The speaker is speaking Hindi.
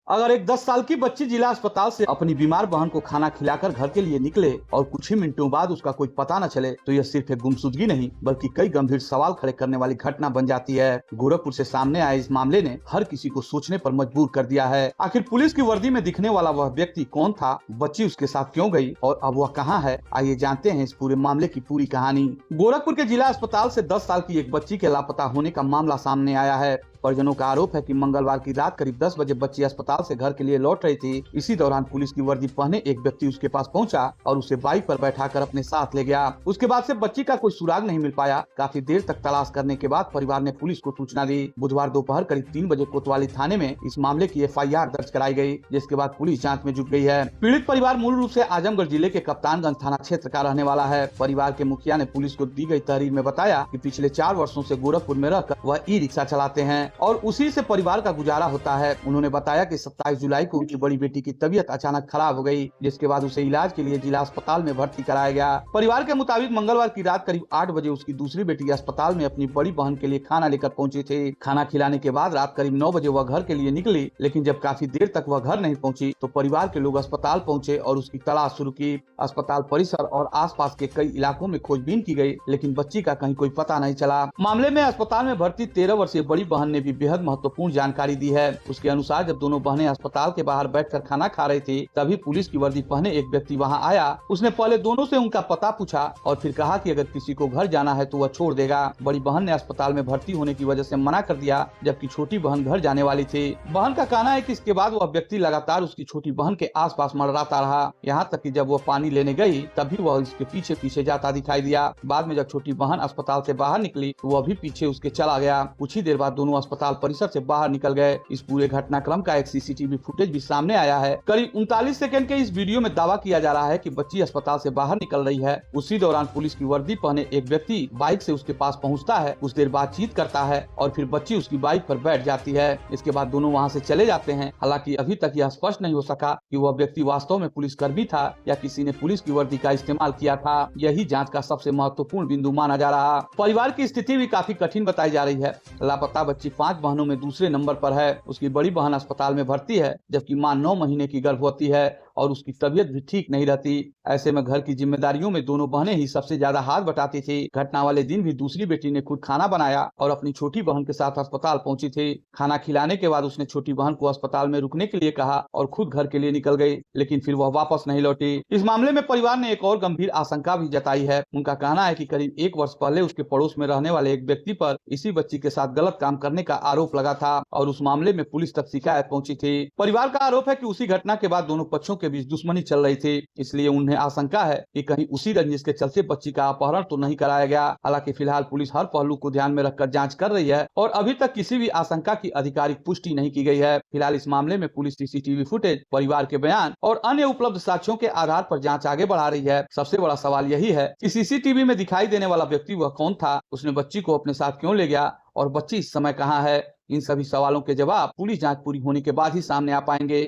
अगर एक 10 साल की बच्ची जिला अस्पताल से अपनी बीमार बहन को खाना खिलाकर घर के लिए निकले और कुछ ही मिनटों बाद उसका कोई पता न चले तो यह सिर्फ एक गुमशुदगी नहीं बल्कि कई गंभीर सवाल खड़े करने वाली घटना बन जाती है। गोरखपुर से सामने आए इस मामले ने हर किसी को सोचने पर मजबूर कर दिया है। आखिर पुलिस की वर्दी में दिखने वाला वह व्यक्ति कौन था, बच्ची उसके साथ क्यों गई और अब वह कहाँ है? आइए जानते हैं इस पूरे मामले की पूरी कहानी। गोरखपुर के जिला अस्पताल से 10 साल की एक बच्ची के लापता होने का मामला सामने आया है। परिजनों का आरोप है कि मंगलवार की रात करीब 10 बजे बच्ची अस्पताल से घर के लिए लौट रही थी। इसी दौरान पुलिस की वर्दी पहने एक व्यक्ति उसके पास पहुंचा और उसे बाइक पर बैठाकर अपने साथ ले गया। उसके बाद से बच्ची का कोई सुराग नहीं मिल पाया। काफी देर तक तलाश करने के बाद परिवार ने पुलिस को सूचना दी। बुधवार दोपहर करीब 3 बजे कोतवाली थाने में इस मामले की FIR दर्ज कराई गई, जिसके बाद पुलिस जाँच में जुट गई है। पीड़ित परिवार मूल रूप से आजमगढ़ जिले के कप्तानगंज थाना क्षेत्र का रहने वाला है। परिवार के मुखिया ने पुलिस को दी गई तहरीर में बताया कि पिछले 4 वर्षों से गोरखपुर में रहकर वह ई-रिक्शा चलाते हैं और उसी से परिवार का गुजारा होता है। उन्होंने बताया कि 27 जुलाई को उनकी बड़ी बेटी की तबीयत अचानक खराब हो गई, जिसके बाद उसे इलाज के लिए जिला अस्पताल में भर्ती कराया गया। परिवार के मुताबिक मंगलवार की रात करीब 8 बजे उसकी दूसरी बेटी अस्पताल में अपनी बड़ी बहन के लिए खाना लेकर पहुंची थी। खाना खिलाने के बाद रात करीब 9 बजे वह घर के लिए निकली, लेकिन जब काफी देर तक वह घर नहीं पहुंची तो परिवार के लोग अस्पताल पहुंचे और उसकी तलाश शुरू की। अस्पताल परिसर और आसपास के कई इलाकों में खोजबीन की गई, लेकिन बच्ची का कहीं कोई पता नहीं चला। मामले में अस्पताल में भर्ती 13 वर्षीय बड़ी बहन ने भी बेहद महत्वपूर्ण जानकारी दी है। उसके अनुसार जब दोनों बहनें अस्पताल के बाहर बैठकर खाना खा रही थी, तभी पुलिस की वर्दी पहने एक व्यक्ति वहां आया। उसने पहले दोनों से उनका पता पूछा और फिर कहा कि अगर किसी को घर जाना है तो वह छोड़ देगा। बड़ी बहन ने अस्पताल में भर्ती होने की वजह से मना कर दिया, जबकि छोटी बहन घर जाने वाली थी। बहन का कहना है कि इसके बाद वह व्यक्ति लगातार उसकी छोटी बहन के आसपास मंडराता रहा, यहाँ तक कि जब वह पानी लेने गई तभी वह इसके पीछे पीछे जाता दिखाई दिया। बाद में जब छोटी बहन अस्पताल से बाहर निकली तो वह भी पीछे उसके चला गया। कुछ ही देर बाद दोनों अस्पताल परिसर से बाहर निकल गए। इस पूरे घटनाक्रम का एक CCTV फुटेज भी सामने आया है। करीब 39 सेकंड के इस वीडियो में दावा किया जा रहा है कि बच्ची अस्पताल से बाहर निकल रही है। उसी दौरान पुलिस की वर्दी पहने एक व्यक्ति बाइक से उसके पास पहुंचता है, कुछ देर बातचीत करता है और फिर बच्ची उसकी बाइक पर बैठ जाती है। इसके बाद दोनों वहां से चले जाते हैं। हालांकि अभी तक यह स्पष्ट नहीं हो सका कि वह व्यक्ति वास्तव में पुलिसकर्मी था या किसी ने पुलिस की वर्दी का इस्तेमाल किया था। यही जाँच का सबसे महत्वपूर्ण बिंदु माना जा रहा। परिवार की स्थिति भी काफी कठिन बताई जा रही है। लापता बच्ची 5 बहनों में दूसरे नंबर पर है। उसकी बड़ी बहन अस्पताल में भर्ती है, जबकि मां 9 महीने की गर्भवती है और उसकी तबीयत भी ठीक नहीं रहती। ऐसे में घर की जिम्मेदारियों में दोनों बहनें ही सबसे ज्यादा हाथ बटाती थी। घटना वाले दिन भी दूसरी बेटी ने खुद खाना बनाया और अपनी छोटी बहन के साथ अस्पताल पहुंची थी। खाना खिलाने के बाद उसने छोटी बहन को अस्पताल में रुकने के लिए कहा और खुद घर के लिए निकल गई, लेकिन फिर वह वापस नहीं लौटी। इस मामले में परिवार ने एक और गंभीर आशंका भी जताई है। उनका कहना है कि करीब 1 वर्ष पहले उसके पड़ोस में रहने वाले एक व्यक्ति पर इसी बच्ची के साथ गलत काम करने का आरोप लगा था और उस मामले में पुलिस तक शिकायत पहुंची थी। परिवार का आरोप है कि उसी घटना के बाद दोनों पक्षों के बीच दुश्मनी चल रही थी, इसलिए उन्हें आशंका है कि कहीं उसी रंजिश के चलते बच्ची का अपहरण तो नहीं कराया गया। हालांकि फिलहाल पुलिस हर पहलू को ध्यान में रखकर जांच कर रही है और अभी तक किसी भी आशंका की आधिकारिक पुष्टि नहीं की गई है। फिलहाल इस मामले में पुलिस CCTV फुटेज, परिवार के बयान और अन्य उपलब्ध साक्ष्यों के आधार पर जाँच आगे बढ़ा रही है। सबसे बड़ा सवाल यही है कि CCTV में दिखाई देने वाला व्यक्ति वह कौन था, उसने बच्ची को अपने साथ क्यों ले गया और बच्ची इस समय कहाँ है? इन सभी सवालों के जवाब पुलिस जांच पूरी होने के बाद ही सामने आ पाएंगे।